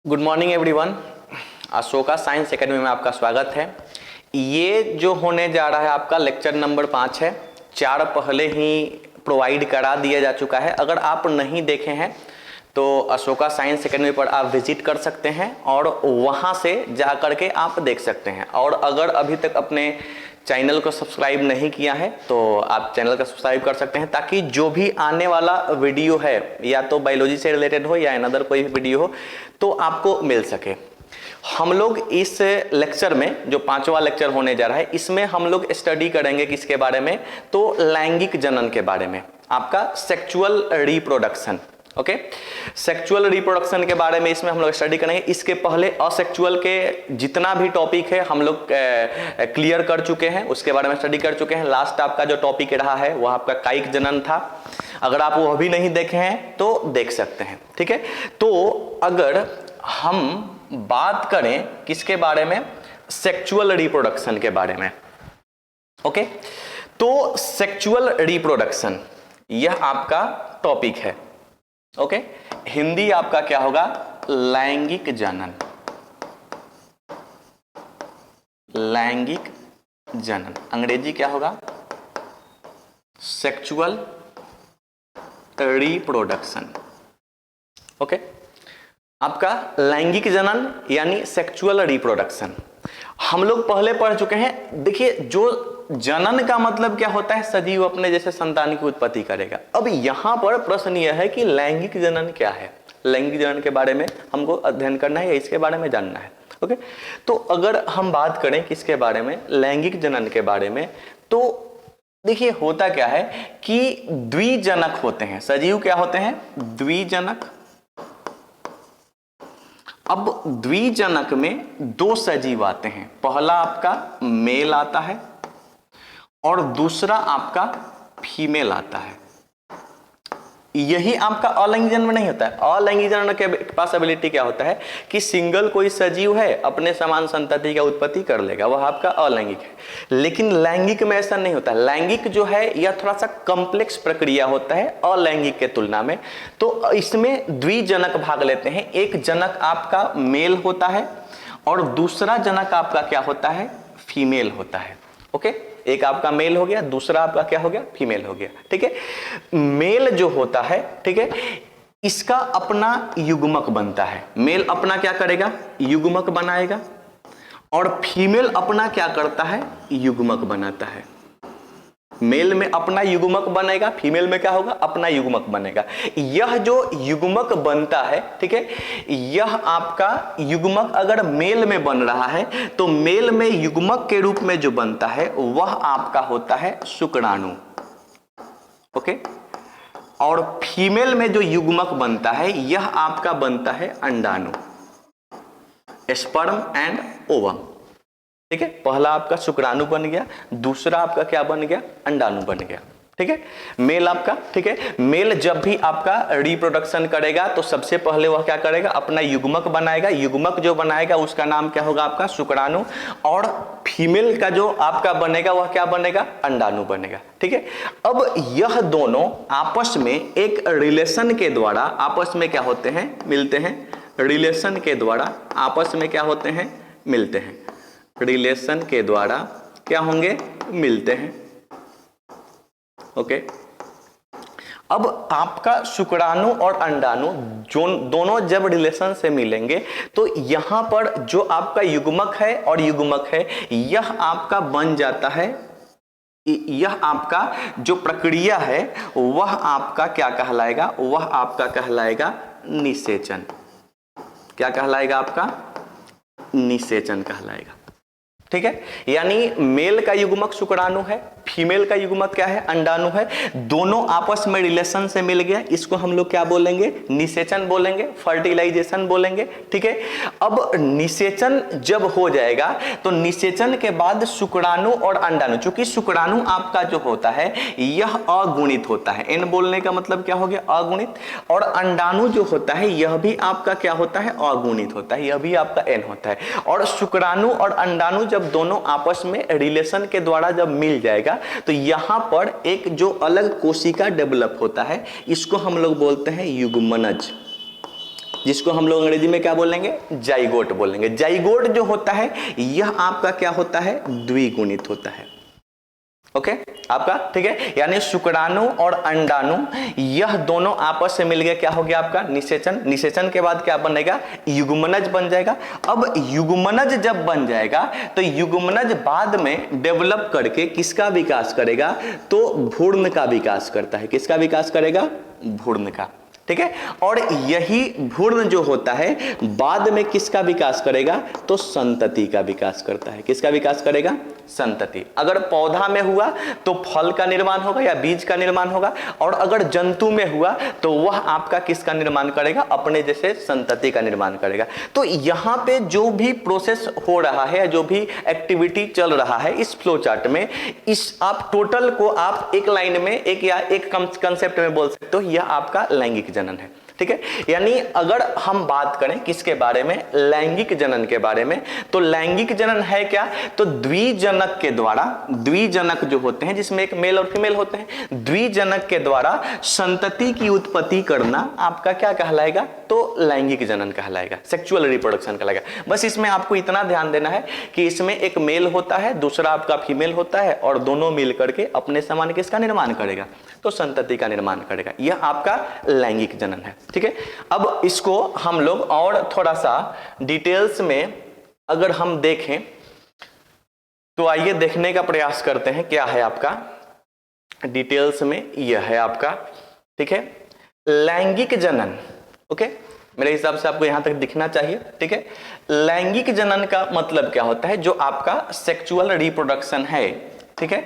Good morning everyone. Ashoka science academy में आपका स्वागत है। ये जो होने जा रहा है आपका लेक्चर नंबर 5 है। 4 पहले ही प्रोवाइड करा दिया जा चुका है। अगर आप नहीं देखे हैं तो अशोका साइंस एकेडमी पर आप विजिट कर सकते हैं और वहाँ से जा कर के आप देख सकते हैं। और अगर अभी तक अपने चैनल को सब्सक्राइब नहीं किया है तो आप चैनल को सब्सक्राइब कर सकते हैं, ताकि जो भी आने वाला वीडियो है या तो बायोलॉजी से रिलेटेड हो या अनदर कोई भी वीडियो हो तो आपको मिल सके। हम लोग इस लेक्चर में जो 5वां लेक्चर होने जा रहा है, इसमें हम लोग स्टडी करेंगे किसके बारे में, तो लैंगिक जनन के बारे में, आपका sexual reproduction. Okay, sexual reproduction के बारे में इसमें हम लोग स्टडी करेंगे। इसके पहले असेक्सुअल के जितना भी टॉपिक है हम लोग क्लियर कर चुके हैं, उसके बारे में स्टडी कर चुके हैं। लास्ट आपका जो टॉपिक रहा है वह आपका कायिक जनन था। अगर आप वो भी नहीं देखे हैं तो देख सकते हैं, ठीक है। तो अगर हम बात करें किसके बारे में, सेक्सुअल रिप्रोडक्शन के बारे में। ओके, तो सेक्सुअल रिप्रोडक्शन यह आपका टॉपिक है। ओके, हिंदी आपका क्या होगा, लैंगिक जनन। लैंगिक जनन अंग्रेजी क्या होगा, सेक्सुअल रिप्रोडक्शन। ओके, आपका लैंगिक जनन यानी सेक्सुअल रिप्रोडक्शन हम लोग पहले पढ़ चुके हैं। देखिए, जो जनन का मतलब क्या होता है, सजीव अपने जैसे संतान की उत्पत्ति करेगा। अब यहां पर प्रश्न यह है कि लैंगिक जनन क्या है। लैंगिक जनन के बारे में हमको अध्ययन करना है या इसके बारे में जानना है। ओके, तो अगर हम बात करें किसके बारे में, लैंगिक जनन के बारे में, तो देखिए होता क्या है कि द्विजनक होते हैं। सजीव क्या होते हैं, द्विजनक। अब द्विजनक में 2 सजीव आते हैं। पहला आपका मेल आता है और दूसरा आपका फीमेल आता है। यही आपका अलैंगिक जनन में नहीं होता है। अलैंगिक जनन के पास एबिलिटी क्या होता है कि सिंगल कोई सजीव है अपने समान संतति का उत्पत्ति कर लेगा, वह आपका अलैंगिक है। लेकिन लैंगिक में ऐसा नहीं होता। लैंगिक जो है यह थोड़ा सा कॉम्प्लेक्स प्रक्रिया होता है अलैंगिक के तुलना में। तो इसमें द्विजनक भाग लेते हैं। एक जनक आपका मेल होता है और दूसरा जनक आपका क्या होता है, फीमेल होता है। ओके, एक आपका मेल हो गया, दूसरा आपका क्या हो गया, फीमेल हो गया। ठीक है, मेल जो होता है, ठीक है, इसका अपना युग्मक बनता है। मेल अपना क्या करेगा, युग्मक बनाएगा, और फीमेल अपना क्या करता है, युग्मक बनाता है। मेल में अपना युग्मक बनेगा, फीमेल में क्या होगा, अपना युग्मक बनेगा। यह जो युग्मक बनता है, ठीक है, यह आपका युग्मक अगर मेल में बन रहा है तो मेल में युग्मक के रूप में जो बनता है वह आपका होता है शुक्राणु। ओके, और फीमेल में जो युग्मक बनता है यह आपका बनता है अंडाणु, स्पर्म एंड ओवम। ठीक है, पहला आपका शुक्राणु बन गया, दूसरा आपका क्या बन गया, अंडाणु बन गया। ठीक है, मेल आपका, ठीक है, मेल जब भी आपका रिप्रोडक्शन करेगा तो सबसे पहले वह क्या करेगा, अपना युग्मक बनाएगा। युग्मक जो बनाएगा उसका नाम क्या होगा, आपका शुक्राणु। और फीमेल का जो आपका बनेगा वह क्या बनेगा, अंडाणु बनेगा। ठीक है, अब यह दोनों आपस में एक रिलेशन के द्वारा आपस में क्या होते हैं, मिलते हैं। रिलेशन के द्वारा आपस में क्या होते हैं, मिलते हैं। रिलेशन के द्वारा क्या होंगे, मिलते हैं। ओके, अब आपका शुक्राणु और अंडाणु जो दोनों जब रिलेशन से मिलेंगे तो यहां पर जो आपका युग्मक है और युग्मक है यह आपका बन जाता है। यह आपका जो प्रक्रिया है वह आपका क्या कहलाएगा, वह आपका कहलाएगा निषेचन। क्या कहलाएगा, आपका निषेचन कहलाएगा। ठीक है, यानी मेल का युग्मक शुक्राणु है, फीमेल का युग्मक क्या है, अंडाणु है। दोनों आपस में रिलेशन से मिल गया, इसको हम लोग क्या बोलेंगे, निषेचन बोलेंगे, फर्टिलाइजेशन बोलेंगे। ठीक है, अब निषेचन जब हो जाएगा तो निषेचन के बाद शुक्राणु और अंडाणु, चूंकि शुक्राणु आपका जो होता है यह अगुणित होता है। एन बोलने का मतलब क्या हो गया, अगुणित। और अंडाणु जो होता है यह भी आपका क्या होता है, अगुणित होता है, यह भी आपका एन होता है। और शुक्राणु और अंडाणु जब दोनों आपस में रिलेशन के द्वारा जब मिल जाएगा तो यहां पर एक जो अलग कोशिका डेवलप होता है इसको हम लोग बोलते हैं युग्मनज। जिसको हम लोग अंग्रेजी में क्या बोलेंगे, जाइगोट बोलेंगे। जाइगोट जो होता है यह आपका क्या होता है, द्विगुणित होता है। ओके आपका ठीक है, यानी शुक्राणु और अंडाणु यह दोनों आपस में मिल गए, क्या हो गया आपका निषेचन। निषेचन के बाद क्या बनेगा, युग्मनज बन जाएगा। अब युग्मनज जब बन जाएगा तो युग्मनज बाद में डेवलप करके किसका विकास करेगा, तो भ्रूण का विकास करता है। किसका विकास करेगा, भ्रूण का, ठीक है। और यही भ्रूण जो होता है बाद में किसका विकास करेगा, तो संतति का विकास करता है। किसका विकास करेगा, संतति। अगर पौधा में हुआ तो फल का निर्माण होगा या बीज का निर्माण होगा, और अगर जंतु में हुआ तो वह आपका किसका निर्माण करेगा, अपने जैसे संतति का निर्माण करेगा। तो यहाँ पे जो भी प्रोसेस हो रहा है, जो भी एक्टिविटी चल रहा है इस फ्लो चार्ट में, इस आप टोटल को आप एक लाइन में एक या एक कंसेप्ट में बोल सकते हो, यह आपका लैंगिक जनन है, ठीक है। यानी अगर हम बात करें किसके बारे में, लैंगिक जनन के बारे में, तो लैंगिक जनन है क्या, तो द्विजनक के द्वारा, द्विजनक जो होते हैं जिसमें एक मेल और फीमेल होते हैं, द्विजनक के द्वारा संतति की उत्पत्ति करना आपका क्या कहलाएगा, तो लैंगिक जनन कहलाएगा, सेक्सुअल रिप्रोडक्शन कहलाएगा। बस इसमें आपको इतना ध्यान देना है कि इसमें एक मेल होता है, दूसरा आपका फीमेल होता है, और दोनों मिल करके अपने समान किसका निर्माण करेगा, तो संतति का निर्माण करेगा। यह आपका लैंगिक जनन है, ठीक है। अब इसको हम लोग और थोड़ा सा डिटेल्स में अगर हम देखें तो आइए देखने का प्रयास करते हैं क्या है आपका डिटेल्स में। यह है आपका, ठीक है, लैंगिक जनन। ओके, मेरे हिसाब से आपको यहां तक दिखना चाहिए, ठीक है। लैंगिक जनन का मतलब क्या होता है, जो आपका सेक्सुअल रिप्रोडक्शन है, ठीक है।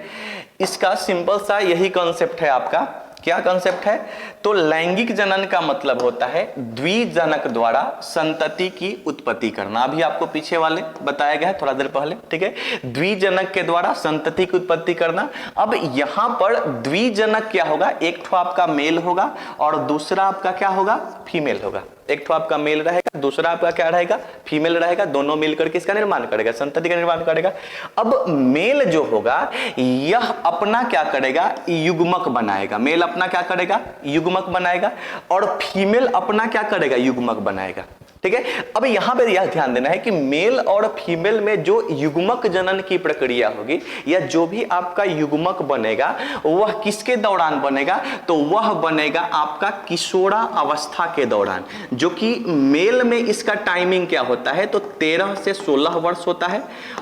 इसका सिंपल सा यही कॉन्सेप्ट है आपका। क्या कॉन्सेप्ट है, तो लैंगिक जनन का मतलब होता है द्विजनक द्वारा संतति की उत्पत्ति करना। अभी आपको पीछे वाले बताया गया है थोड़ा देर पहले, ठीक है, द्विजनक के द्वारा संतति की उत्पत्ति करना। अब यहां पर द्विजनक क्या होगा, एक तो आपका मेल होगा और दूसरा आपका क्या होगा, फीमेल होगा। एक तो आपका मेल रहेगा, दूसरा आपका क्या रहेगा, फीमेल रहेगा। दोनों मिलकर के इसका निर्माण करेगा, संतति का निर्माण करेगा। अब मेल जो होगा यह अपना क्या करेगा, युग्मक बनाएगा। मेल अपना क्या करेगा, युग्मक बनाएगा, और फीमेल अपना क्या करेगा, युग्मक बनाएगा, ठीक है। अब यहां पे यह ध्यान देना है कि मेल और फीमेल में जो युग्मक जनन की प्रक्रिया होगी या जो भी आपका युग्मक बनेगा वह किसके दौरान बनेगा, तो वह बनेगा आपका किशोरा अवस्था के दौरान, जो कि मेल में इसका टाइमिंग क्या होता है, तो 13 से 16 वर्ष होता है,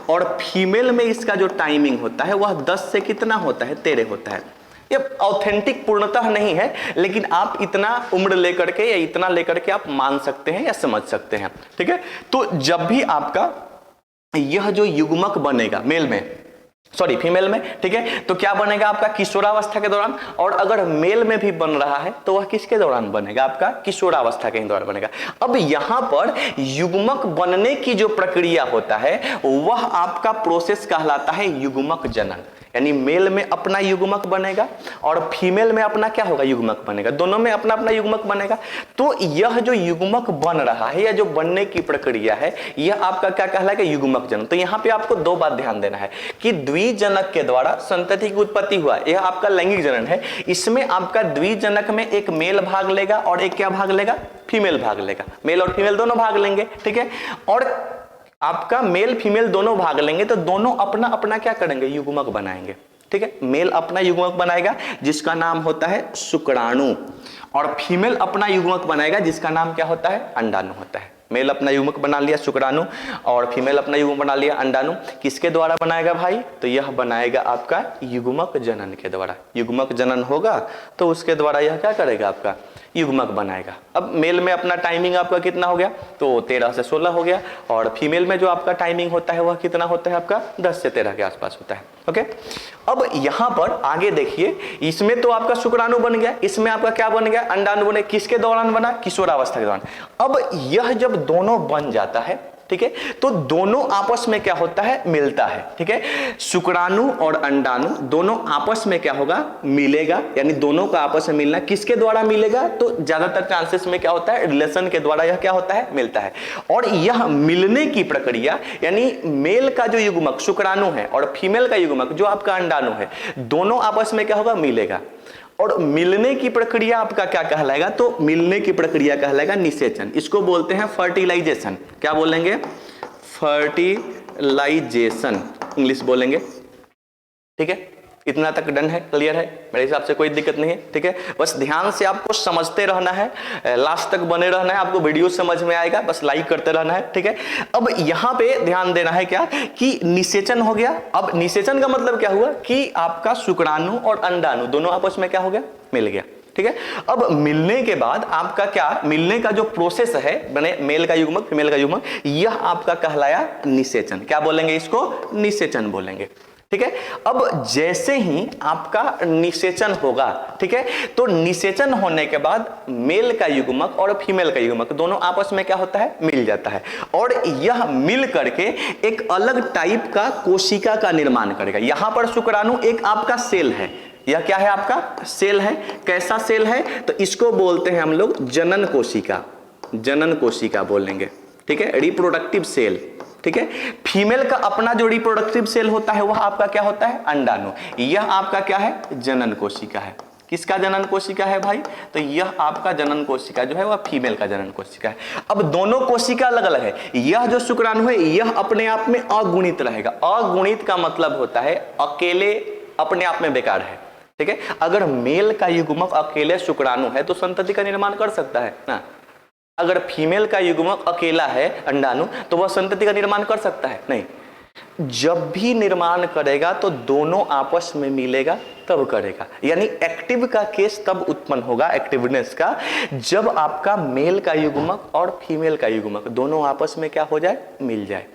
और फीमेल में इसका जो टाइमिंग होता है वह 10 से कितना होता है, 13 होता है। ये ऑथेंटिक पूर्णतः नहीं है, लेकिन आप इतना उम्र लेकर के या इतना लेकर के आप मान सकते हैं या समझ सकते हैं, ठीक है। तो जब भी आपका यह जो युग्मक बनेगा मेल में, सॉरी फीमेल में, ठीक है, तो क्या बनेगा आपका किशोरावस्था के दौरान। और अगर मेल में भी बन रहा है तो वह किसके दौरान बनेगा, आपका किशोरावस्था के दौरान बनेगा। अब यहां पर युग्मक बनने की जो प्रक्रिया होता है वह आपका प्रोसेस कहलाता है युग्मक जनन। यानी मेल में अपना युग्मक बनेगा और फीमेल में अपना क्या होगा, युग्मक बनेगा। दोनों में अपना अपना युग्मक बनेगा। तो यह जो युग्मक बन रहा है या जो बनने की प्रक्रिया है यह आपका क्या कहलाएगा, युग्मक जनन। तो यहां पे आपको दो बात ध्यान देना है कि द्विजनक के द्वारा संतति की उत्पत्ति हुआ, यह आपका लैंगिक जनन है। इसमें आपका द्विजनक में एक मेल भाग लेगा और एक क्या भाग लेगा, फीमेल भाग लेगा। मेल और फीमेल दोनों भाग लेंगे, ठीक है। और आपका मेल फीमेल दोनों भाग लेंगे तो दोनों अपना अपना क्या करेंगे, युग्मक बनाएंगे, ठीक है। मेल अपना युग्मक बनाएगा जिसका नाम होता है शुक्राणु, और फीमेल अपना युग्मक बनाएगा जिसका नाम क्या होता है, अंडाणु होता है। मेल अपना युग्मक बना लिया शुक्राणु और फीमेल अपना युग्मक बना लिया अंडाणु। किसके द्वारा बनाएगा भाई, तो यह बनाएगा आपका युग्मक जनन के द्वारा। युग्मक जनन होगा तो उसके द्वारा यह क्या करेगा, आपका युग्मक बनाएगा। अब मेल में अपना टाइमिंग आपका कितना हो गया, तो 13 से 16 हो गया, और फीमेल में जो आपका टाइमिंग होता है वह कितना होता है, आपका 10 से 13 के आसपास होता है। ओके, अब यहां पर आगे देखिए, इसमें तो आपका शुक्राणु बन गया, इसमें आपका क्या बन गया, अंडाणु बने। किसके दौरान बना, किशोरावस्था के दौरान। अब यह जब दोनों बन जाता है, ठीक है, तो दोनों आपस में क्या होता है, मिलता है, ठीक है। शुक्राणु और अंडाणु दोनों आपस में क्या होगा, मिलेगा। यानी दोनों का आपस में मिलना किसके द्वारा मिलेगा, तो ज्यादातर चांसेस में क्या होता है, रिलेशन के द्वारा यह क्या होता है, मिलता है। और यह मिलने की प्रक्रिया यानी मेल का जो युग्मक शुक्राणु है और फीमेल का युग्मक जो आपका अंडाणु है, दोनों आपस में क्या होगा, मिलेगा। और मिलने की प्रक्रिया आपका क्या कहलाएगा, तो मिलने की प्रक्रिया कहलाएगा निषेचन। इसको बोलते हैं फर्टिलाइजेशन। क्या बोलेंगे, फर्टिलाइजेशन इंग्लिश बोलेंगे। ठीक है, इतना तक डन है, क्लियर है, मेरे हिसाब से कोई दिक्कत नहीं है। ठीक है, बस ध्यान से आपको समझते रहना है, लास्ट तक बने रहना है, आपको वीडियो समझ में आएगा, बस लाइक करते रहना है। ठीक है, अब यहाँ पे ध्यान देना है क्या कि निषेचन हो गया। अब निषेचन का मतलब क्या हुआ कि आपका शुक्राणु और अंडाणु दोनों आपस में क्या हो गया, मिल गया। ठीक है, अब मिलने के बाद आपका क्या, मिलने का जो प्रोसेस है, बने मेल का युग्मक फीमेल का युग्मक, यह आपका कहलाया निषेचन। क्या बोलेंगे इसको, निषेचन बोलेंगे। ठीक है, अब जैसे ही आपका निषेचन होगा, ठीक है, तो निषेचन होने के बाद मेल का युग्मक और फीमेल का युग्मक दोनों आपस में क्या होता है, मिल जाता है, और यह मिल करके एक अलग टाइप का कोशिका का निर्माण करेगा। यहां पर शुक्राणु एक आपका सेल है, यह क्या है, आपका सेल है। कैसा सेल है, तो इसको बोलते हैं हम लोग जनन कोशिका, जनन कोशिका बोलेंगे। ठीक है, रिप्रोडक्टिव सेल। ठीक है, फीमेल का अपना जो रिप्रोडक्टिव सेल होता है वह आपका क्या होता है, अंडाणु। यह आपका क्या है, जनन कोशिका है। किसका जनन कोशिका है भाई, तो यह आपका जनन कोशिका जो है वह फीमेल का जनन कोशिका है। अब दोनों कोशिका अलग अलग है। यह जो शुक्राणु है यह अपने आप में अगुणित रहेगा। अगुणित का मतलब होता है अकेले अपने आप में बेकार है। ठीक है, अगर मेल का युग्मक अकेले शुक्राणु है तो संतति का निर्माण कर सकता है ना। अगर फीमेल का युग्मक अकेला है अंडाणु, तो वह संतति का निर्माण कर सकता है नहीं। जब भी निर्माण करेगा तो दोनों आपस में मिलेगा तब करेगा। यानी एक्टिव का केस तब उत्पन्न होगा, एक्टिवनेस का, जब आपका मेल का युग्मक और फीमेल का युग्मक दोनों आपस में क्या हो जाए, मिल जाए।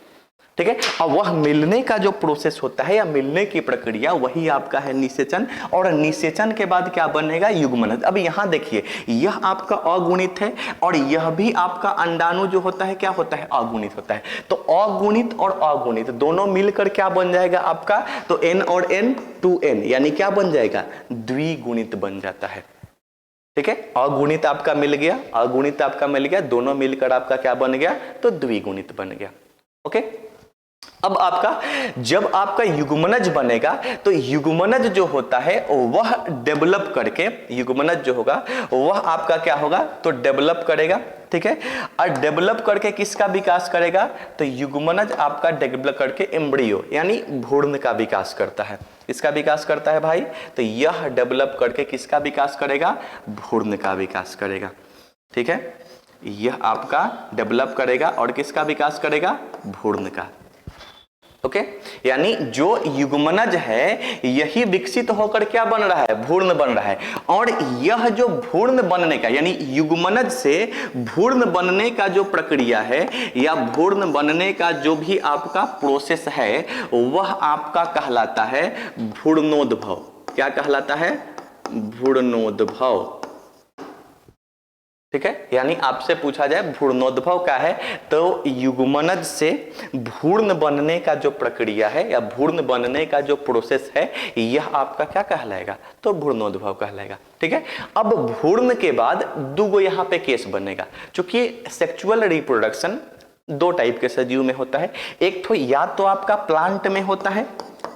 ठीक है, अब वह मिलने का जो प्रोसेस होता है या मिलने की प्रक्रिया वही आपका है निषेचन, और निषेचन के बाद क्या बनेगा, युग्मनज। अब यहां देखिए, यह आपका अगुणित है और यह भी आपका अंडाणु जो होता है क्या होता है, अगुणित होता है। तो अगुणित और अगुणित दोनों मिलकर क्या बन जाएगा आपका, तो n और n 2n, यानी क्या बन जाएगा, द्विगुणित बन जाता है। ठीक है, अगुणित आपका मिल गया, अगुणित आपका मिल गया, दोनों मिलकर आपका क्या बन गया, तो द्विगुणित बन गया। ओके, अब आपका जब आपका युग्मनज बनेगा तो युग्मनज जो होता है वह डेवलप करके, युग्मनज जो होगा वह आपका क्या होगा, तो डेवलप करेगा। ठीक है, और डेवलप करके किसका विकास करेगा, तो युग्मनज आपका डेवलप करके एम्ब्रियो यानी भ्रूण का विकास करता है। इसका विकास करता है भाई, तो यह डेवलप करके किसका विकास करेगा, भ्रूण का विकास करेगा। ठीक है, यह आपका डेवलप करेगा और किसका विकास करेगा, भ्रूण का। ओके, यानी जो युग्मनज है यही विकसित होकर क्या बन रहा है, भ्रूण बन रहा है। और यह जो भ्रूण बनने का, यानी युग्मनज से भ्रूण बनने का जो प्रक्रिया है या भ्रूण बनने का जो भी आपका प्रोसेस है वह आपका कहलाता है भ्रूणोद्भव। क्या कहलाता है, भ्रूणोद्भव। ठीक है, यानी आपसे पूछा जाए भ्रूणोद्भव क्या है, तो युग्मनज से भ्रूण बनने का जो प्रक्रिया है या भ्रूण बनने का जो प्रोसेस है यह आपका क्या कहलाएगा, तो भ्रूणोद्भव कहलाएगा। ठीक है, अब भ्रूण के बाद दो यहाँ पे केस बनेगा। चूंकि सेक्सुअल रिप्रोडक्शन दो टाइप के सजीव में होता है, एक तो या तो आपका प्लांट में होता है,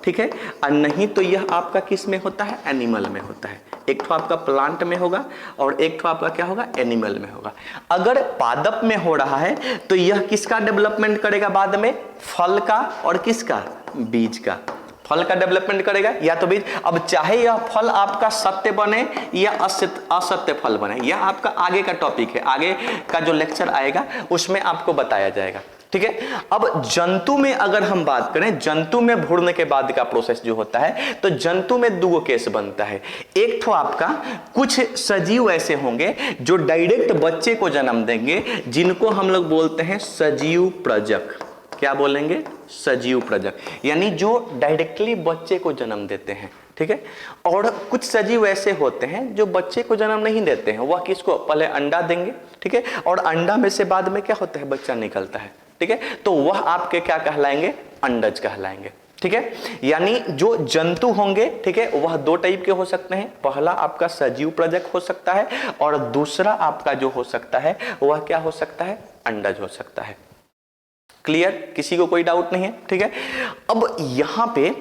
ठीक है, और नहीं तो यह आपका किस में होता है, एनिमल में होता है। एक तो आपका प्लांट में होगा और एक तो आपका क्या होगा, एनिमल में होगा। अगर पादप में हो रहा है तो यह किसका डेवलपमेंट करेगा बाद में, फल का और किसका, बीज का। फल का डेवलपमेंट करेगा या तो बीज। अब चाहे यह फल आपका सत्य बने या असत्य फल बने, यह आपका आगे का टॉपिक है, आगे का जो लेक्चर आएगा उसमें आपको बताया जाएगा। ठीक है, अब जंतु में अगर हम बात करें, जंतु में भ्रूण के बाद का प्रोसेस जो होता है, तो जंतु में दो केस बनता है। एक तो आपका कुछ सजीव ऐसे होंगे जो डायरेक्ट बच्चे को जन्म देंगे, जिनको हम लोग बोलते हैं सजीव प्रजक। क्या बोलेंगे, सजीव प्रजक, यानी जो डायरेक्टली बच्चे को जन्म देते हैं। ठीक है, और कुछ सजीव ऐसे होते हैं जो बच्चे को जन्म नहीं देते हैं, वह किसको, पहले अंडा देंगे। ठीक है, और अंडा में से बाद में क्या होता है, बच्चा निकलता है। ठीक है, तो वह आपके क्या कहलाएंगे, अंडज कहलाएंगे। ठीक है, यानी जो जंतु होंगे, ठीक है, वह दो टाइप के हो सकते हैं। पहला आपका सजीव प्रजक हो सकता है और दूसरा आपका जो हो सकता है वह क्या हो सकता है, अंडज हो सकता है। क्लियर, किसी को कोई डाउट नहीं है। ठीक है, अब यहां पे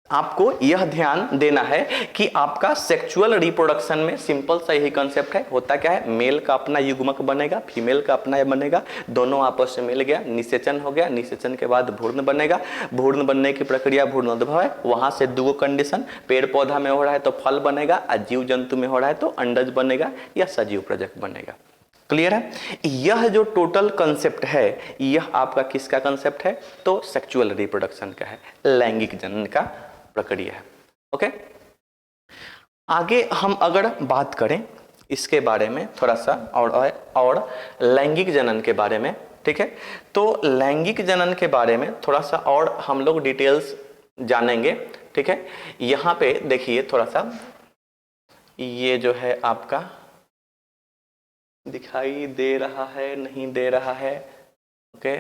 आपको यह ध्यान देना है कि आपका सेक्सुअल रिप्रोडक्शन में सिंपल सा यही कंसेप्ट है। होता क्या है, मेल का अपना युग्मक बनेगा, फीमेल का अपना बनेगा, दोनों आपस में मिल गया, निषेचन हो गया, निषेचन के बाद भ्रूण बनेगा, भ्रूण बनने की प्रक्रिया भ्रूणोद्भव है। वहां से दो कंडीशन, पेड़ पौधा में हो रहा है तो फल बनेगा, और जीव जंतु में हो रहा है तो अंडज बनेगा या सजीव प्रजक बनेगा। क्लियर है? यह जो टोटल कंसेप्ट है यह आपका किसका कंसेप्ट है? तो सेक्सुअल रिप्रोडक्शन का है, लैंगिक जनन का प्रक्रिया है। ओके, आगे हम अगर बात करें इसके बारे में थोड़ा सा और लैंगिक जनन के बारे में, ठीक है, तो लैंगिक जनन के बारे में थोड़ा सा और हम लोग डिटेल्स जानेंगे। ठीक है, यहां पे देखिए थोड़ा सा, ये जो है आपका दिखाई दे रहा है नहीं दे रहा है? ओके,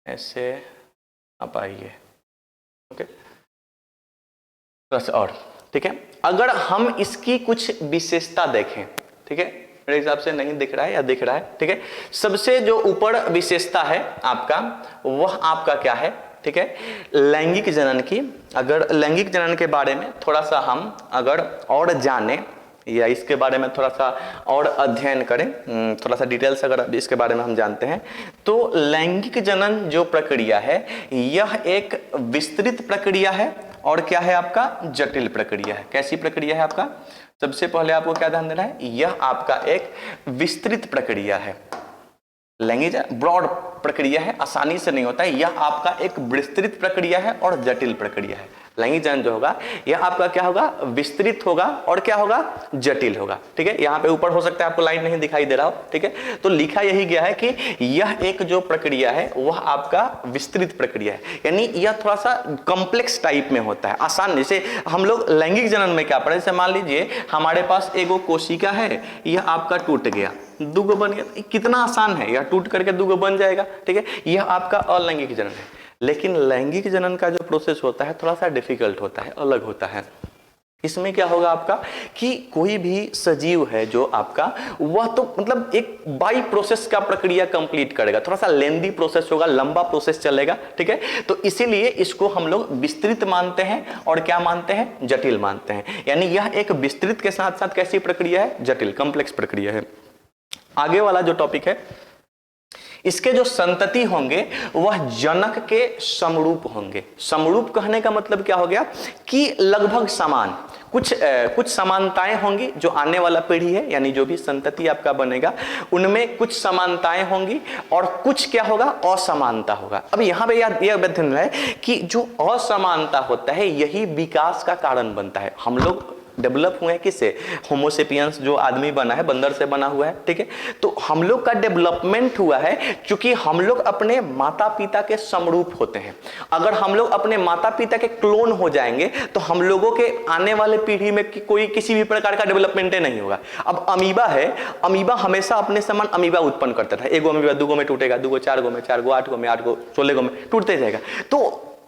ऐसे आप आइए। ओके, और ठीक है, अगर हम इसकी कुछ विशेषता देखें, ठीक है, मेरे हिसाब से नहीं दिख रहा है या दिख रहा है? ठीक है, सबसे जो ऊपर विशेषता है आपका वह आपका क्या है? ठीक है, लैंगिक जनन की। अगर लैंगिक जनन के बारे में थोड़ा सा हम अगर और जाने या इसके बारे में थोड़ा सा और अध्ययन करें, थोड़ा सा डिटेल्स अगर इसके बारे में हम जानते हैं, तो लैंगिक जनन जो प्रक्रिया है यह एक विस्तृत प्रक्रिया है और क्या है आपका? जटिल प्रक्रिया है। कैसी प्रक्रिया है आपका? सबसे पहले आपको क्या ध्यान देना है, यह आपका एक विस्तृत प्रक्रिया है। लैंगिक ब्रॉड प्रक्रिया है, आसानी से नहीं होता है। यह आपका एक विस्तृत प्रक्रिया है और जटिल प्रक्रिया है। लैंगिक जनन जो होगा यह आपका क्या होगा? विस्तृत होगा और क्या होगा? जटिल होगा। ठीक है, यहाँ पे ऊपर हो सकता है आपको लाइन नहीं दिखाई दे रहा हो, ठीक है, तो लिखा यही गया है कि यह एक जो प्रक्रिया है वह आपका विस्तृत प्रक्रिया है, यानी यह थोड़ा सा कॉम्प्लेक्स टाइप में होता है। आसान, जैसे हम लोग लैंगिक जनन में क्या पढ़े, जैसे मान लीजिए हमारे पास एगो कोशिका है, यह आपका टूट गया, दुगो बन गया, कितना आसान है, यह टूट करके दुगो बन जाएगा। ठीक है, यह आपका अलैंगिक जनन है। लेकिन लैंगिक जनन का जो प्रोसेस होता है थोड़ा सा डिफिकल्ट होता है, अलग होता है। इसमें क्या होगा आपका कि कोई भी सजीव है जो आपका, वह तो मतलब एक बाई प्रोसेस का प्रक्रिया कंप्लीट करेगा, थोड़ा सा लेंदी प्रोसेस होगा, लंबा प्रोसेस चलेगा। ठीक है, तो इसीलिए इसको हम लोग विस्तृत मानते हैं और क्या मानते हैं? जटिल मानते हैं। यानी यह एक विस्तृत के साथ साथ कैसी प्रक्रिया है? जटिल, कॉम्प्लेक्स प्रक्रिया है। आगे वाला जो टॉपिक है, इसके जो संतति होंगे वह जनक के समरूप होंगे। समरूप कहने का मतलब क्या हो गया कि लगभग समान, कुछ समानताएं होंगी जो आने वाला पीढ़ी है, यानी जो भी संतति आपका बनेगा उनमें कुछ समानताएं होंगी और कुछ क्या होगा? असमानता होगा। अब यहाँ पे यह अध्ययन है कि जो असमानता होता है यही विकास का कारण बनता है। हम लोग डेवलप हुए हैं किससे? होमोसेपियंस जो आदमी बना है, बंदर से बना हुआ है। ठीक है, तो हम लोग का डेवलपमेंट हुआ है क्योंकि हम लोग अपने माता पिता के समरूप होते हैं। अगर हम लोग अपने माता पिता के क्लोन हो जाएंगे तो हम लोगों के आने वाले पीढ़ी में कोई किसी भी प्रकार का डेवलपमेंट नहीं होगा। अब अमीबा है, अमीबा हमेशा अपने समान अमीबा उत्पन्न करता था। एगो अमीबा दुगो में टूटेगा, दुगो चार गो में, चार गो आठ गो में, आठ गो 16 गो में टूटते जाएगा, तो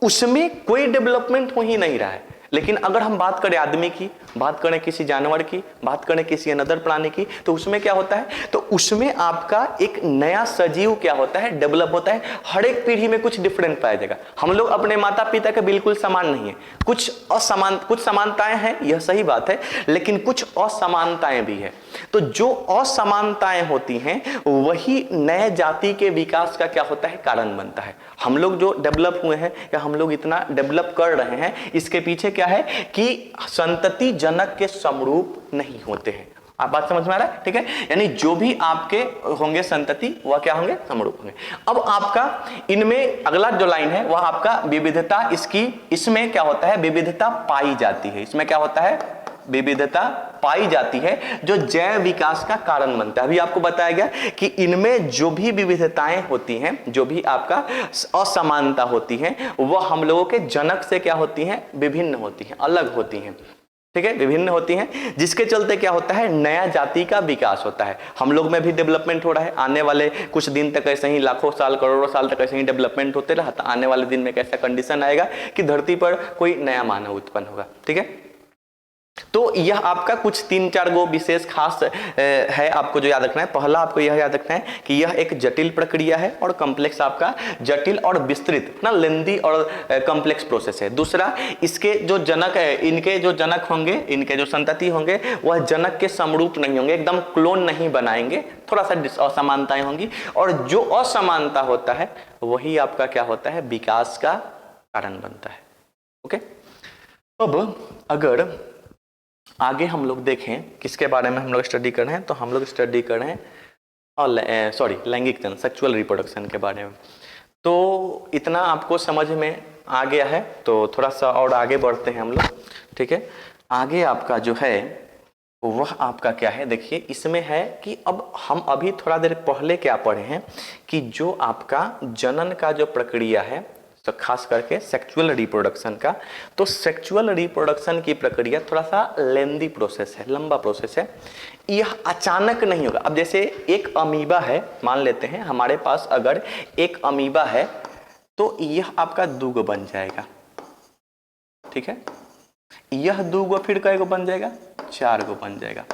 उसमें कोई डेवलपमेंट हो ही नहीं रहा है। लेकिन अगर हम बात करें आदमी की, बात करें किसी जानवर की, बात करें किसी अनदर प्राणी की, तो उसमें क्या होता है? तो उसमें आपका एक नया सजीव क्या होता है? डेवलप होता है। हर एक पीढ़ी में कुछ डिफरेंट पाया जाएगा। हम लोग अपने माता पिता के बिल्कुल समान नहीं है, कुछ समानताएं हैं, यह सही बात है, लेकिन कुछ असमानताएं भी है। तो जो असमानताएं होती हैं वही नए जाति के विकास का क्या होता है? कारण बनता है। हम लोग जो डेवलप हुए हैं या हम लोग इतना डेवलप कर रहे हैं, इसके पीछे क्या है कि संतति जनक के समरूप नहीं होते हैं। आप बात समझ में आ रहा है? ठीक है, यानी जो भी आपके होंगे संतति वह क्या होंगे? समरूप होंगे। अब आपका इनमें अगला जो लाइन है वह आपका विविधता, इसमें क्या होता है? विविधता पाई जाती है। इसमें क्या होता है? विविधता पाई जाती है जो जैव विकास का कारण बनता है। अभी आपको बताया गया कि इनमें जो भी विविधताएं होती हैं, जो भी आपका असमानता होती है, वह हम लोगों के जनक से क्या होती हैं? विभिन्न होती हैं, अलग होती हैं। ठीक है, विभिन्न होती हैं, जिसके चलते क्या होता है? नया जाति का विकास होता है। हम लोग में भी डेवलपमेंट हो रहा है। आने वाले कुछ दिन तक ऐसे ही, लाखों साल करोड़ों साल तक ऐसे ही डेवलपमेंट होते रहा, तो आने वाले दिन में कैसा कंडीशन आएगा कि धरती पर कोई नया मानव उत्पन्न होगा। ठीक है, तो यह आपका कुछ 3-4 गो विशेष खास है आपको जो याद रखना है। पहला आपको यह याद रखना है कि यह एक जटिल प्रक्रिया है और कॉम्प्लेक्स आपका जटिल और विस्तृत ना लेंदी और कॉम्प्लेक्स प्रोसेस है। दूसरा, इसके जो जनक है, इनके जो जनक होंगे, इनके जो संतति होंगे वह जनक के समरूप नहीं होंगे, एकदम क्लोन नहीं बनाएंगे, थोड़ा सा असमानताएं होंगी और जो असमानता होता है वही आपका क्या होता है, विकास का कारण बनता है। ओके, अब अगर आगे हम लोग देखें किसके बारे में हम लोग स्टडी कर रहे हैं, तो हम लोग स्टडी कर रहे हैं लैंगिक जनन, सेक्सुअल रिप्रोडक्शन के बारे में। तो इतना आपको समझ में आ गया है, तो थोड़ा सा और आगे बढ़ते हैं हम लोग। ठीक है, आगे आपका जो है वह आपका क्या है, देखिए इसमें है कि अब हम अभी थोड़ा देर पहले क्या पढ़े हैं कि जो आपका जनन का जो प्रक्रिया है, तो खास करके सेक्सुअल रिप्रोडक्शन का, तो सेक्सुअल रिप्रोडक्शन की प्रक्रिया थोड़ा सा लेंदी प्रोसेस है, लंबा प्रोसेस है। यह अचानक नहीं होगा। अब जैसे एक अमीबा है, मान लेते हैं हमारे पास अगर एक अमीबा है तो यह आपका 2 गो बन जाएगा। ठीक है, यह 2 गो फिर कई गो बन जाएगा, 4 गो बन जाएगा।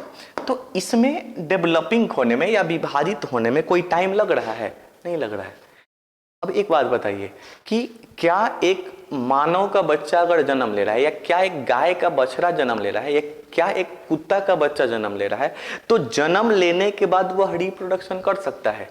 तो इसमें डेवलपिंग होने में या विभाजित होने में कोई टाइम लग रहा है? नहीं लग रहा है। अब एक बात बताइए कि क्या एक मानव का बच्चा अगर जन्म ले रहा है, या क्या एक गाय का बछड़ा जन्म ले रहा है, या क्या एक कुत्ता का बच्चा जन्म ले रहा है, तो जन्म लेने के बाद वह रिप्रोडक्शन कर सकता है?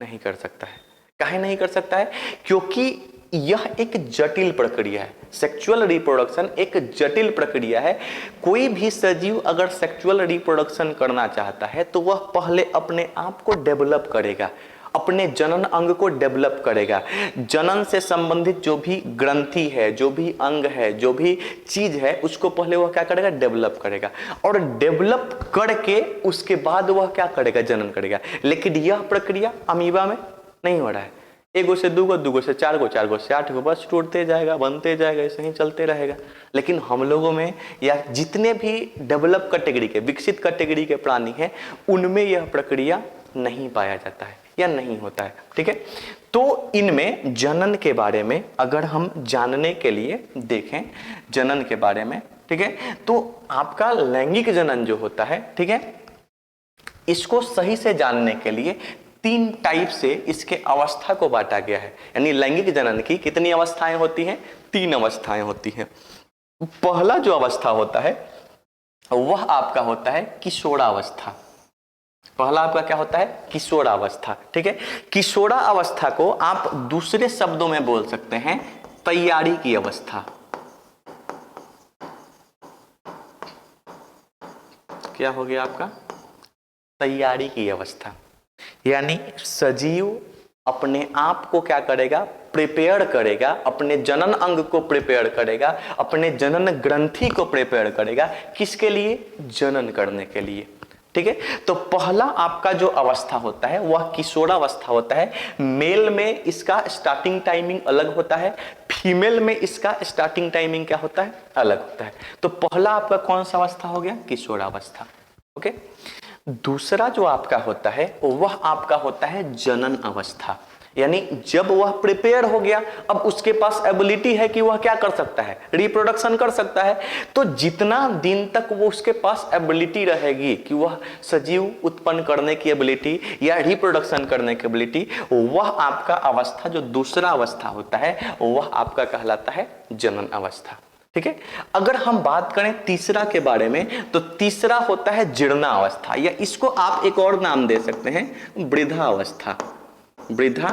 नहीं कर सकता है। काहे नहीं कर सकता है? क्योंकि यह एक जटिल प्रक्रिया है। सेक्सुअल रिप्रोडक्शन एक जटिल प्रक्रिया है। कोई भी सजीव अगर सेक्सुअल रिप्रोडक्शन करना चाहता है तो वह पहले अपने आप को डेवलप करेगा, अपने जनन अंग को डेवलप करेगा। जनन से संबंधित जो भी ग्रंथि है, जो भी अंग है, जो भी चीज है, उसको पहले वह क्या करेगा, डेवलप करेगा, और डेवलप करके उसके बाद वह क्या करेगा, जनन करेगा। लेकिन यह प्रक्रिया अमीबा में नहीं हो रहा है। 1 गो से 2 गो, 2 गो से 4 गो, 4 गो से 8 गो, बस टूटते जाएगा, बनते जाएगा, ऐसे ही चलते रहेगा। लेकिन हम लोगों में या जितने भी डेवलप कैटेगरी के, विकसित कैटेगरी के प्राणी हैं, उनमें यह प्रक्रिया नहीं पाया जाता है या नहीं होता है। ठीक है, तो इनमें जनन के बारे में अगर हम जानने के लिए देखें जनन के बारे में, ठीक है, तो आपका लैंगिक जनन जो होता है, ठीक है, इसको सही से जानने के लिए 3 टाइप से इसके अवस्था को बांटा गया है। यानी लैंगिक जनन की कितनी अवस्थाएं होती हैं? 3 अवस्थाएं होती हैं। पहला जो अवस्था होता है वह आपका होता है किशोरावस्था। पहला आपका क्या होता है? किशोरावस्था। ठीक है, किशोरावस्था को आप दूसरे शब्दों में बोल सकते हैं तैयारी की अवस्था। क्या हो गया आपका? तैयारी की अवस्था। यानी सजीव अपने आप को क्या करेगा, प्रिपेयर करेगा, अपने जनन अंग को प्रिपेयर करेगा, अपने जनन ग्रंथि को प्रिपेयर करेगा, किसके लिए? जनन करने के लिए। ठीक है, तो पहला आपका जो अवस्था होता है वह किशोरावस्था होता है। मेल में इसका स्टार्टिंग टाइमिंग अलग होता है, फीमेल में इसका स्टार्टिंग टाइमिंग क्या होता है? अलग होता है। तो पहला आपका कौन सा अवस्था हो गया? किशोरावस्था। ओके, दूसरा जो आपका होता है वह आपका होता है जनन अवस्था। यानी जब वह प्रिपेयर हो गया, अब उसके पास एबिलिटी है कि वह क्या कर सकता है, रिप्रोडक्शन कर सकता है। तो जितना दिन तक वो उसके पास एबिलिटी रहेगी कि वह सजीव उत्पन्न करने की एबिलिटी या रिप्रोडक्शन करने की एबिलिटी, वह आपका अवस्था जो दूसरा अवस्था होता है वह आपका कहलाता है जनन अवस्था। ठीक है, अगर हम बात करें तीसरा के बारे में, तो तीसरा होता है जीर्णा अवस्था, या इसको आप एक और नाम दे सकते हैं वृद्धा अवस्था। वृद्धा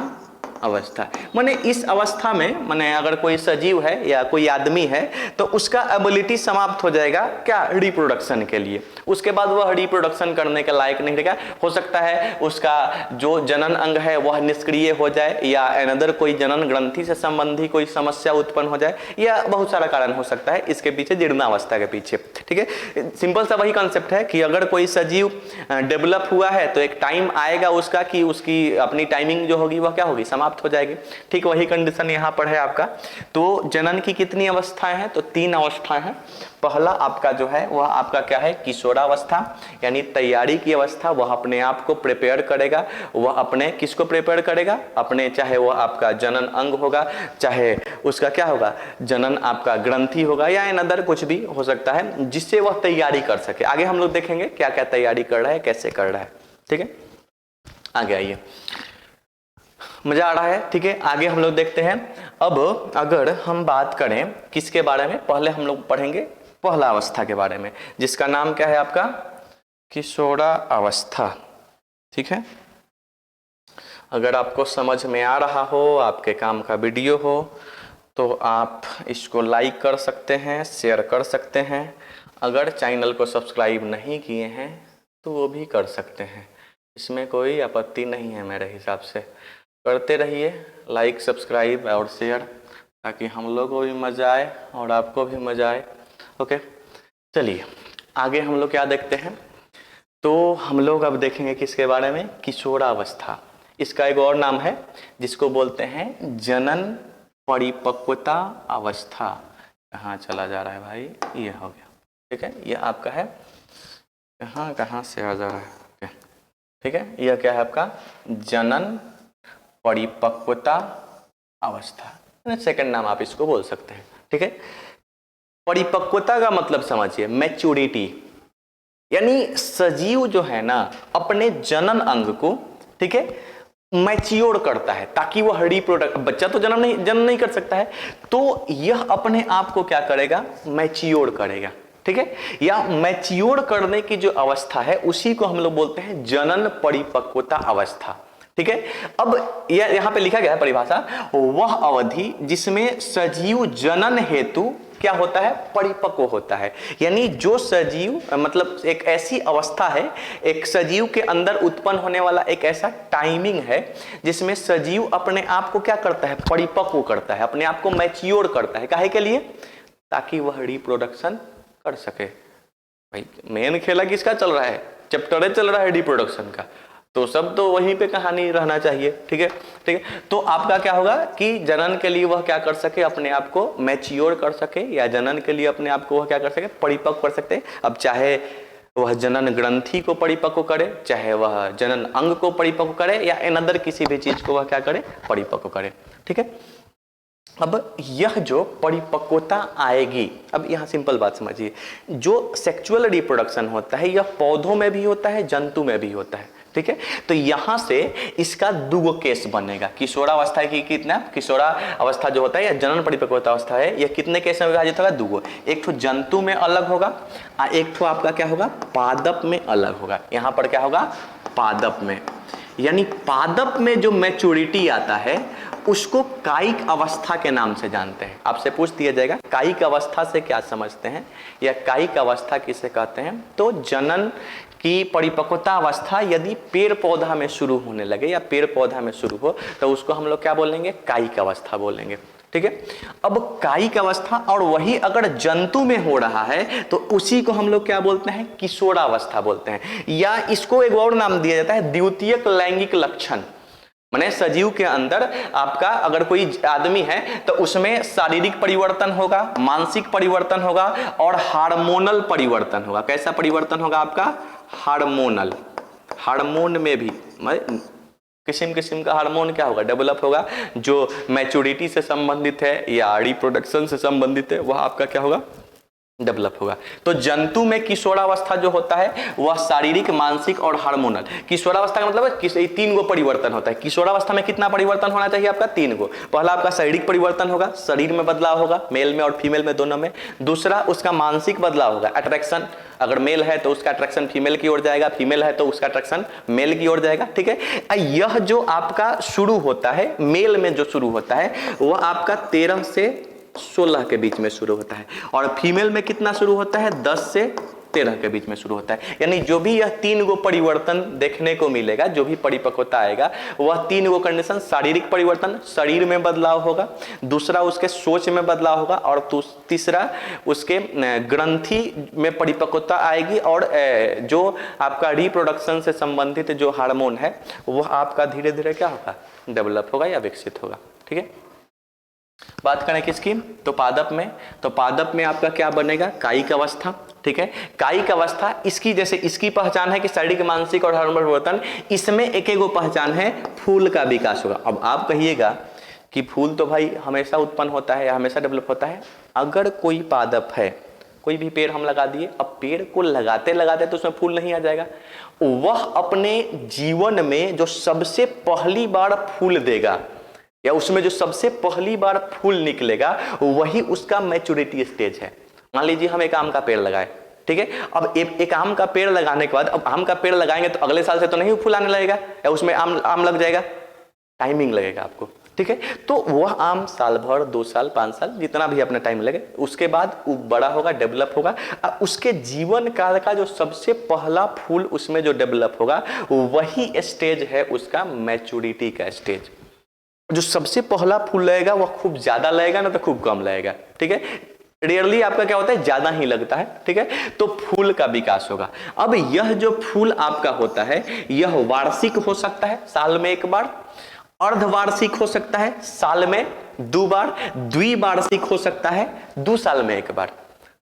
अवस्था माने इस अवस्था में, माने अगर कोई सजीव है या कोई आदमी है तो उसका एबिलिटी समाप्त हो जाएगा क्या, रिप्रोडक्शन के लिए। उसके बाद वह रिप्रोडक्शन करने के लायक नहीं रहेगा। हो सकता है उसका जो जनन अंग है वह निष्क्रिय हो जाए, या अनदर कोई जनन ग्रंथि से संबंधी कोई समस्या उत्पन्न हो जाए, या बहुत सारा कारण हो सकता है इसके पीछे, जीर्णावस्था के पीछे। ठीक है, सिंपल सा वही कॉन्सेप्ट है कि अगर कोई सजीव डेवलप हुआ है तो एक टाइम आएगा उसका कि उसकी अपनी टाइमिंग जो होगी वह क्या होगी, समाप्त समाप्त हो जाएगी। ठीक वही कंडीशन यहाँ पर है आपका। तो जनन की कितनी अवस्थाएं हैं? तो 3 अवस्थाएं हैं। पहला आपका जो है वह आपका क्या है? किशोरावस्था, यानी तैयारी की अवस्था। वह अपने आप को प्रिपेयर करेगा, वह अपने किसको प्रिपेयर करेगा? अपने, चाहे वह आपका जनन अंग होगा, चाहे उसका क्या होगा, जनन आपका ग्रंथि होगा, या इन अदर कुछ भी हो सकता है जिससे वह तैयारी कर सके। आगे हम लोग देखेंगे क्या क्या तैयारी कर रहा है, कैसे कर रहा है। ठीक है, आगे आइए, मजा आ रहा है? ठीक है, आगे हम लोग देखते हैं। अब अगर हम बात करें किसके बारे में, पहले हम लोग पढ़ेंगे पहला अवस्था के बारे में, जिसका नाम क्या है आपका? किशोरावस्था। ठीक है, अगर आपको समझ में आ रहा हो, आपके काम का वीडियो हो, तो आप इसको लाइक कर सकते हैं, शेयर कर सकते हैं। अगर चैनल को सब्सक्राइब नहीं किए हैं तो वो भी कर सकते हैं, इसमें कोई आपत्ति नहीं है। मेरे हिसाब से करते रहिए लाइक, सब्सक्राइब और शेयर, ताकि हम लोग को भी मज़ा आए और आपको भी मज़ा आए। ओके, चलिए आगे हम लोग क्या देखते हैं। तो हम लोग अब देखेंगे किसके बारे में? किशोरावस्था। इसका एक और नाम है जिसको बोलते हैं जनन परिपक्वता अवस्था। कहाँ चला जा रहा है भाई? ये हो गया। ठीक है, ये आपका है, कहाँ से आ जा रहा है? ठीक है, यह क्या है आपका? जनन परिपक्वता अवस्था, सेकंड नाम आप इसको बोल सकते हैं। ठीक है, परिपक्वता का मतलब समझिए मैच्योरिटी, यानी सजीव जो है ना अपने जनन अंग को, ठीक है, मैच्योर करता है ताकि वह रिप्रोडक्ट, बच्चा तो जन्म नहीं कर सकता है, तो यह अपने आप को क्या करेगा? मैच्योर करेगा। ठीक है, या मैच्योर करने की जो अवस्था है उसी को हम लोग बोलते हैं जनन परिपक्वता अवस्था। ठीक है, अब यह यहाँ पे लिखा गया है परिभाषा, वह अवधि जिसमें सजीव जनन हेतु क्या होता है? परिपक्व होता है। यानी जो सजीव, मतलब एक ऐसी अवस्था है, एक सजीव के अंदर उत्पन्न होने वाला एक ऐसा टाइमिंग है जिसमें सजीव अपने आप को क्या करता है? परिपक्व करता है, अपने आप को मैच्योर करता है। काहे के लिए? ताकि वह रिप्रोडक्शन कर सके। भाई मेन खेला किसका चल रहा है? चैप्टर चल रहा है रिप्रोडक्शन का, तो सब तो वहीं पे कहानी रहना चाहिए। ठीक है, ठीक है, तो आपका क्या होगा कि जनन के लिए वह क्या कर सके? अपने आप को मैच्योर कर सके, या जनन के लिए अपने आप को वह क्या कर सके? परिपक्व कर सकते हैं। अब चाहे वह जनन ग्रंथि को परिपक्व करे, चाहे वह जनन अंग को परिपक्व करे, या इन अदर किसी भी चीज को वह क्या करे? परिपक्व करे। ठीक है, अब यह जो परिपक्वता आएगी, अब यहाँ सिंपल बात समझिए, जो सेक्सुअल रिप्रोडक्शन होता है यह पौधों में भी होता है, जंतु में भी होता है। ठीक है, तो यहां से इसका दो केस बनेगा। किशोरावस्था की कितना? किशोरा अवस्था जो होता है या जनन परिपक्वता अवस्था है, यह कितने केस में विभाजित होगा? दो। एक तो जंतु में अलग होगा, और एक तो आपका क्या होगा? पादप में अलग होगा। यहां पर क्या होगा? पादप में, यानी पादप में जो मैच्योरिटी आता है उसको कायिक अवस्था के नाम से जानते हैं। आपसे पूछ दिया जाएगा कायिक अवस्था से क्या समझते हैं, या कायिक अवस्था किसे कहते हैं? तो जनन की परिपक्वता अवस्था यदि पेड़ पौधा में शुरू होने लगे, या पेड़ पौधा में शुरू हो, तो उसको हम लोग क्या बोलेंगे? कायिक अवस्था बोलेंगे। ठीक है, अब कायिक अवस्था, और वही अगर जंतु में हो रहा है तो उसी को हम लोग क्या बोलते हैं? किशोरावस्था बोलते हैं। या इसको एक और नाम दिया जाता है द्वितीयक लैंगिक लक्षण। माने सजीव के अंदर आपका अगर कोई आदमी है तो उसमें शारीरिक परिवर्तन होगा, मानसिक परिवर्तन होगा, और हार्मोनल परिवर्तन होगा। कैसा परिवर्तन होगा आपका? हार्मोनल। हार्मोन में भी किस्म किस्म का हार्मोन क्या होगा? डेवलप होगा। जो मैच्योरिटी से संबंधित है या रिप्रोडक्शन से संबंधित है वह आपका क्या होगा? डेवलप होगा। तो जंतु में किशोरावस्था जो होता है वह शारीरिक, मानसिक और हार्मोनल। किशोरावस्था का मतलब है 3 गो परिवर्तन होता है। किशोरावस्था में कितना परिवर्तन होना चाहिए आपका? 3 गो। पहला आपका शारीरिक परिवर्तन होगा, शरीर में बदलाव होगा, मेल में और फीमेल में दोनों में। दूसरा उसका मानसिक बदलाव होगा, अट्रैक्शन, अगर मेल है तो उसका अट्रैक्शन फीमेल की ओर जाएगा, फीमेल है तो उसका अट्रैक्शन मेल की ओर जाएगा। ठीक है, यह जो आपका शुरू होता है, मेल में जो शुरू होता है वह आपका 13 से 16 के बीच में शुरू होता है, और फीमेल में कितना शुरू होता है? 10 से 13 के बीच में शुरू होता है। यानी जो भी यह 3 गो परिवर्तन देखने को मिलेगा, जो भी परिपक्वता आएगा, वह 3 गो कंडीशन, शारीरिक परिवर्तन, शरीर में बदलाव होगा, दूसरा उसके सोच में बदलाव होगा, और तीसरा उसके ग्रंथि में परिपक्वता आएगी, और जो आपका रिप्रोडक्शन से संबंधित जो हार्मोन है वह आपका धीरे धीरे क्या होगा, डेवलप होगा या विकसित होगा। ठीक है, बात करें किसकी, तो पादप में। तो पादप में आपका क्या बनेगा, कायिक अवस्था। ठीक है, कायिक अवस्था इसकी, जैसे इसकी पहचान है कि शारीरिक, मानसिक और हार्मोनल परिवर्तन, इसमें एक एक पहचान है, फूल का विकास होगा। अब आप कहिएगा कि फूल तो भाई हमेशा उत्पन्न होता है या हमेशा डेवलप होता है। अगर कोई पादप है, कोई भी पेड़ हम लगा दिए, अब पेड़ को लगाते लगाते तो उसमें फूल नहीं आ जाएगा, वह अपने जीवन में जो सबसे पहली बार फूल देगा या उसमें जो सबसे पहली बार फूल निकलेगा वही उसका मैच्योरिटी स्टेज है। मान लीजिए हम एक आम का पेड़ लगाए, ठीक है, अब एक आम का पेड़ लगाने के बाद, अब आम का पेड़ लगाएंगे तो अगले साल से तो नहीं फूल आने लगेगा या उसमें आम लग जाएगा, टाइमिंग लगेगा आपको। ठीक है, तो वह आम साल भर, 2 साल, 5 साल, जितना भी अपना टाइम लगे, उसके बाद वो बड़ा होगा, डेवलप होगा, और उसके जीवन काल का जो सबसे पहला फूल उसमें जो डेवलप होगा वही स्टेज है उसका मैच्योरिटी का स्टेज। जो सबसे पहला फूल लगेगा वह खूब ज्यादा लगेगा ना तो खूब कम लगेगा। ठीक है, रेयरली आपका क्या होता है, ज्यादा ही लगता है। ठीक है, तो फूल का विकास होगा। अब यह जो फूल आपका होता है यह वार्षिक हो सकता है, साल में 1 बार, अर्धवार्षिक हो सकता है, साल में 2 बार, द्विवार्षिक हो सकता है, 2 साल में 1 बार।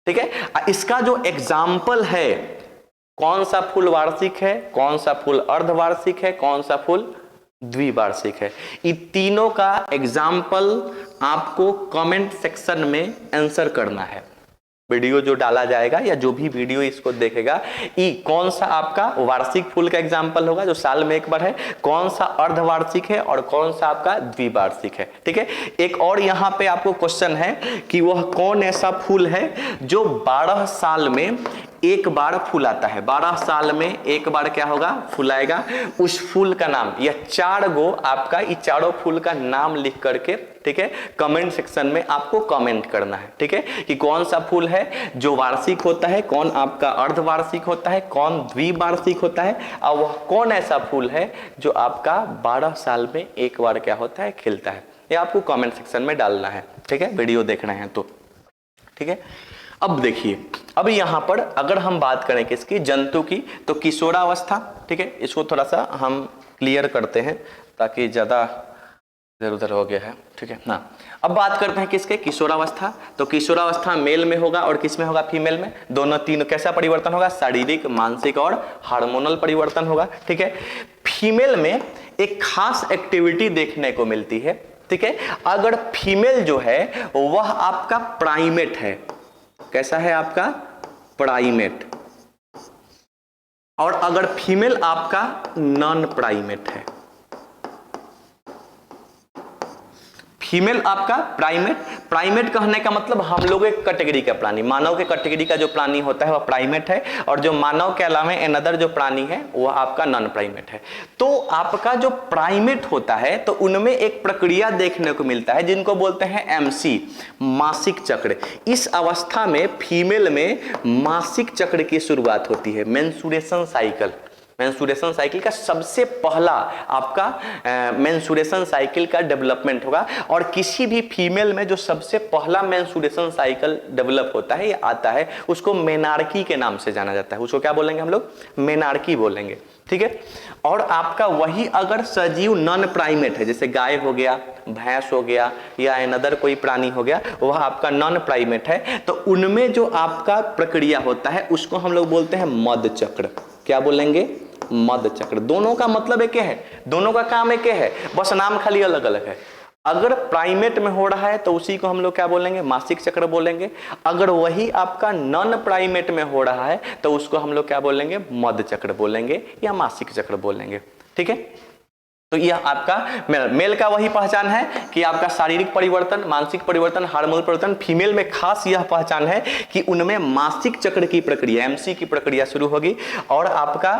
ठीक है, इसका जो एग्जाम्पल है, कौन सा फूल वार्षिक है, कौन सा फूल अर्धवार्षिक है, कौन सा फूल द्विवार्षिक है, ये तीनों का एग्जाम्पल आपको कमेंट सेक्शन में आंसर करना है। वीडियो जो डाला जाएगा या जो भी वीडियो इसको देखेगा, ये कौन सा आपका वार्षिक फूल का एग्जाम्पल होगा जो साल में 1 बार है, कौन सा अर्धवार्षिक है और कौन सा आपका द्विवार्षिक है। ठीक है, एक और यहाँ पे आपको क्वेश्चन है कि वह कौन ऐसा फूल है जो 12 साल में 1 बार फूल आता है, 12 साल में 1 बार क्या होगा, फूल आएगा, उस फूल का नाम। यह 4 गो आपका, ये चारों फूल का नाम लिख करके, ठीक है, कमेंट सेक्शन में आपको कमेंट करना है। ठीक है, कि कौन सा फूल है जो वार्षिक होता है, कौन आपका अर्धवार्षिक होता है, कौन द्विवार्षिक होता है, और वह कौन ऐसा फूल है जो आपका 12 साल में 1 बार क्या होता है, खिलता है। ये आपको कमेंट सेक्शन में डालना है। ठीक है, वीडियो देखना है तो। ठीक है, अब देखिए, अब यहां पर अगर हम बात करें किसकी, जंतु की, तो किशोरावस्था। ठीक है, इसको थोड़ा सा हम क्लियर करते हैं ताकि ज्यादा इधर उधर हो गया है। ठीक है ना, अब बात करते हैं किसके, किशोरावस्था। तो किशोरावस्था मेल में होगा और किस में होगा, फीमेल में। दोनों तीन कैसा परिवर्तन होगा, शारीरिक, मानसिक और हार्मोनल परिवर्तन होगा। ठीक है, फीमेल में एक खास एक्टिविटी देखने को मिलती है। ठीक है, अगर फीमेल जो है वह आपका प्राइमेट है, कैसा है आपका, प्राइमेट, और अगर फीमेल आपका नॉन प्राइमेट है, फीमेल आपका प्राइमेट। प्राइमेट कहने का मतलब हम लोग एक कैटेगरी का प्राणी, मानव के कैटेगरी का जो प्राणी होता है वह प्राइमेट है, और जो मानव के अलावा अनदर जो प्राणी है वह आपका नॉन प्राइमेट है। तो आपका जो प्राइमेट होता है तो उनमें एक प्रक्रिया देखने को मिलता है जिनको बोलते हैं MC, मासिक चक्र। इस अवस्था में फीमेल में मासिक चक्र की शुरुआत होती है, मेंस्ट्रुएशन साइकिल। मेंस्ट्रुएशन साइकिल का सबसे पहला आपका मेंस्ट्रुएशन साइकिल का डेवलपमेंट होगा, और किसी भी फीमेल में जो सबसे पहला मेंस्ट्रुएशन साइकिल डेवलप होता है या आता है उसको मेनार्की के नाम से जाना जाता है। उसको क्या बोलेंगे हम लोग, मेनार्की बोलेंगे। ठीक है, और आपका वही अगर सजीव नॉन प्राइमेट है, जैसे गाय हो गया, भैंस हो गया या अनदर कोई प्राणी हो गया, वह आपका नॉन प्राइमेट है, तो उनमें जो आपका प्रक्रिया होता है उसको हम लोग बोलते हैं मध चक्र। क्या बोलेंगे, मध चक्र। दोनों का मतलब एक है, दोनों का काम एक है, बस नाम खाली अलग अलग है। अगर प्राइमेट में हो रहा है तो उसी को हम लोग क्या बोलेंगे, मासिक चक्र बोलेंगे। अगर वही आपका नॉन प्राइमेट में हो रहा है तो उसको हम लोग क्या बोलेंगे, मध चक्र बोलेंगे या मासिक चक्र बोलेंगे। ठीक है, तो यह आपका मेल का वही पहचान है कि आपका शारीरिक परिवर्तन, मानसिक परिवर्तन, हार्मोनल परिवर्तन। फीमेल में खास यह पहचान है कि उनमें मासिक चक्र की प्रक्रिया, MC की प्रक्रिया शुरू होगी, और आपका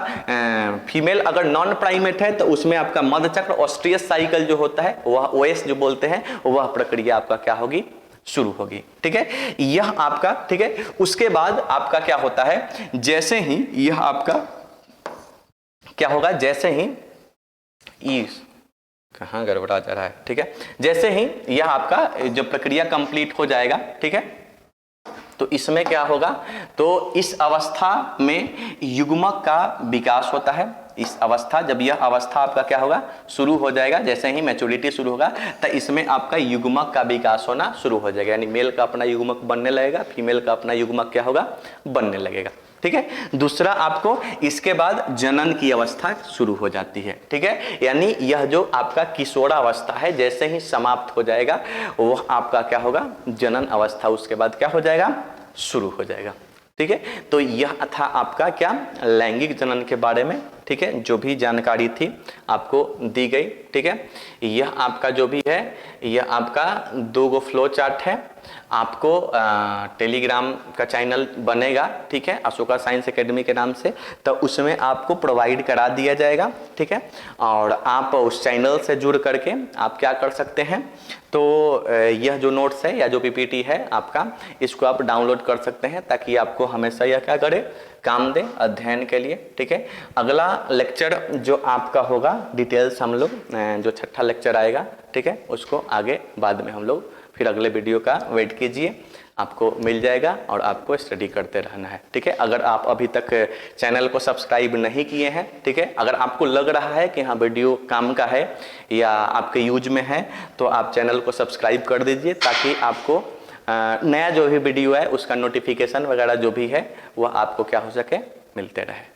फीमेल अगर नॉन प्राइमेट है तो उसमें आपका मध चक्र, ऑस्ट्रियस साइकिल जो होता है वह OS जो बोलते हैं, वह प्रक्रिया आपका क्या होगी, शुरू होगी। ठीक है, यह आपका, ठीक है, उसके बाद आपका क्या होता है, जैसे ही यह आपका क्या होगा, जैसे ही इस कहाँ गड़बड़ा जा रहा है, ठीक है, जैसे ही यह आपका जो प्रक्रिया कंप्लीट हो जाएगा, ठीक है, तो इसमें क्या होगा, तो इस अवस्था में युग्मक का विकास होता है। इस अवस्था, जब यह अवस्था आपका क्या होगा, शुरू हो जाएगा, जैसे ही मैच्योरिटी शुरू होगा तो इसमें आपका युग्मक का विकास होना शुरू हो जाएगा, यानी मेल का अपना युग्मक बनने लगेगा, फीमेल का अपना युग्मक क्या होगा, बनने लगेगा। ठीक है, दूसरा आपको इसके बाद जनन की अवस्था शुरू हो जाती है। ठीक है, यानी यह जो आपका किशोरावस्था है जैसे ही समाप्त हो जाएगा वह आपका क्या होगा, जनन अवस्था उसके बाद क्या हो जाएगा, शुरू हो जाएगा। ठीक है, तो यह था आपका क्या, लैंगिक जनन के बारे में। ठीक है, जो भी जानकारी थी आपको दी गई। ठीक है, यह आपका जो भी है, यह आपका 2 फ्लो चार्ट है। आपको टेलीग्राम का चैनल बनेगा, ठीक है, अशोका साइंस एकेडमी के नाम से, तो उसमें आपको प्रोवाइड करा दिया जाएगा। ठीक है, और आप उस चैनल से जुड़ करके आप क्या कर सकते हैं, तो यह जो नोट्स है या जो पीपीटी है आपका, इसको आप डाउनलोड कर सकते हैं ताकि आपको हमेशा यह क्या करे, काम दे अध्ययन के लिए। ठीक है, अगला लेक्चर जो आपका होगा डिटेल्स हम लोग जो 6ठा लेक्चर आएगा, ठीक है, उसको आगे बाद में हम लोग फिर अगले वीडियो का वेट कीजिए, आपको मिल जाएगा और आपको स्टडी करते रहना है। ठीक है, अगर आप अभी तक चैनल को सब्सक्राइब नहीं किए हैं, ठीक है, अगर आपको लग रहा है कि हाँ वीडियो काम का है या आपके यूज में है, तो आप चैनल को सब्सक्राइब कर दीजिए ताकि आपको नया जो भी वीडियो है उसका नोटिफिकेशन वगैरह जो भी है वह आपको क्या हो सके, मिलते रहे।